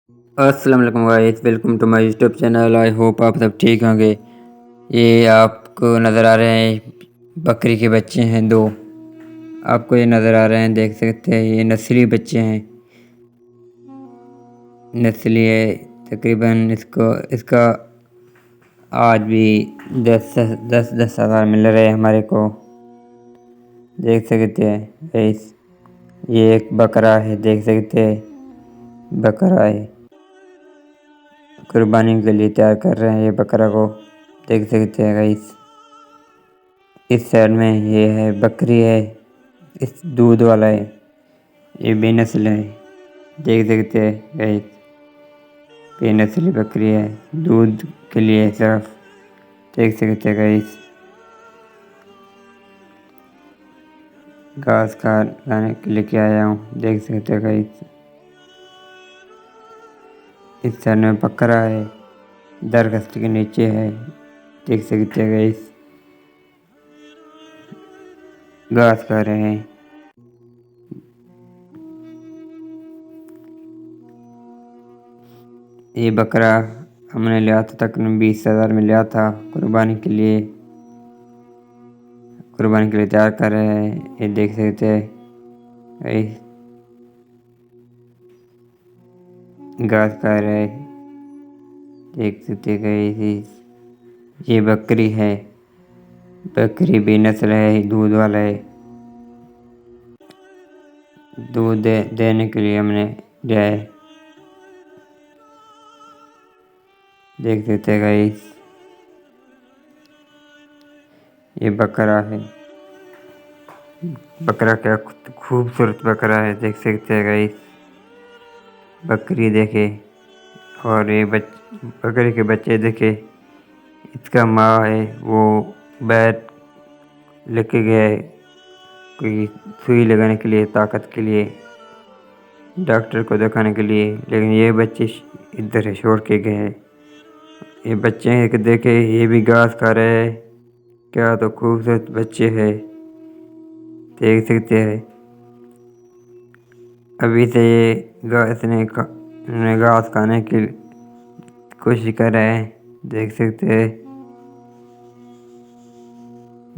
अस्सलाम वालेकुम guys, welcome to my YouTube channel. I hope आप सब ठीक होंगे। ये आपको नज़र आ रहे हैं बकरी के बच्चे हैं दो। आपको ये नज़र आ रहे हैं, देख सकते हैं, ये नस्ली बच्चे हैं। नस्ली है, तकरीबन इसका आज भी 10,000 मिल रहे हैं हमारे को। देख सकते हैं गाइस, ये एक बकरा है, देख सकते हैं बकरा है। कुर्बानी के लिए तैयार कर रहे हैं ये बकरा को, देख सकते हैं गाइस। इस साइड में ये है बकरी है, इस दूध वाला है, ये बेनस्ल है, देख सकते हैं गाइस। बेनस्ली बकरी है, दूध के लिए सिर्फ, देख सकते हैं गाइस। घास खाने के लेके आया हूँ, देख सकते हैं गाइस। इस साइड में बकरा है, दरख्त के नीचे है, देख सकते हैं गाइस। घास खा रहे हैं। ये बकरा हमने लिया था, तकरीबन 20,000 में लिया था। कुर्बानी के लिए तैयार कर रहे हैं, ये देख सकते हैं। घास खा रहे हैं, देख सकते हैं। ये बकरी है, बकरी बेनस्ल है, दूध वाला है। दूध देने के लिए हमने लिया है, देख सकते हैं गाइस। ये बकरा है, बकरा क्या खूबसूरत बकरा है, देख सकते हैं गाइस। बकरी देखे, और ये बकरी के बच्चे देखे। इसका माँ है, वो बैट लेके गया है कोई सुई लगाने के लिए, ताकत के लिए, डॉक्टर को दिखाने के लिए, लेकिन ये बच्चे इधर छोड़ के गए हैं। ये बच्चे देखे, ये भी घास खा रहे हैं। क्या तो खूबसूरत बच्चे हैं, देख सकते हैं। अभी से ये घास खाने की कोशिश कर रहे हैं, देख सकते हैं।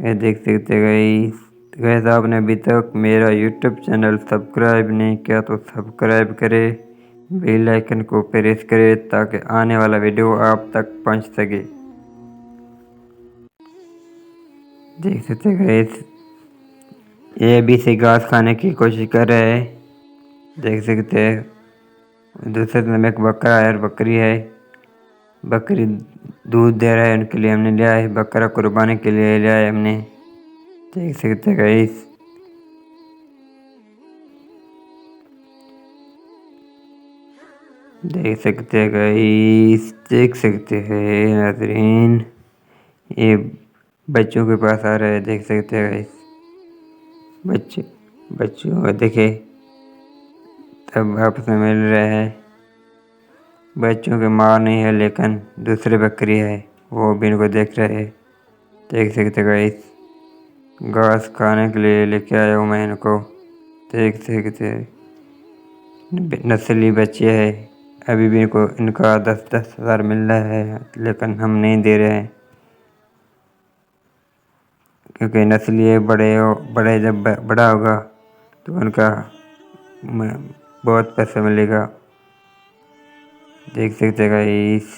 ये देख सकते हैं गाइस। आपने अभी तक मेरा यूट्यूब चैनल सब्सक्राइब नहीं किया तो सब्सक्राइब करें, बेल आइकन को प्रेस करें ताकि आने वाला वीडियो आप तक पहुंच सके। देख सकते हैं गाइस, ये अभी से घास खाने की कोशिश कर रहे हैं, देख सकते हैं। दूसरे तरफ एक बकरा है और बकरी है। बकरी दूध दे रहा है, उनके लिए हमने लिया है। बकरा कुर्बानी के लिए लिया है हमने, देख सकते हैं गाइस। देख सकते हैं गाइस, देख सकते हैं नाज़रीन। ये बच्चों के पास आ रहा है, देख सकते हैं गाइस। बच्चों को देखे, तब आपस में मिल रहे हैं। बच्चों के माँ नहीं है, लेकिन दूसरी बकरी है, वो भी इनको देख रहे हैं, देख सकते हैं गाइस। घास खाने के लिए लेके आया हूँ मैं इनको, देख सकते हैं। नस्ली बच्चे हैं, अभी भी इनका 10,000 मिल रहा है, लेकिन हम नहीं दे रहे हैं क्योंकि नस्ली बड़े जब बड़ा होगा तो उनका बहुत पैसा मिलेगा, देख सकते हैं गाइस।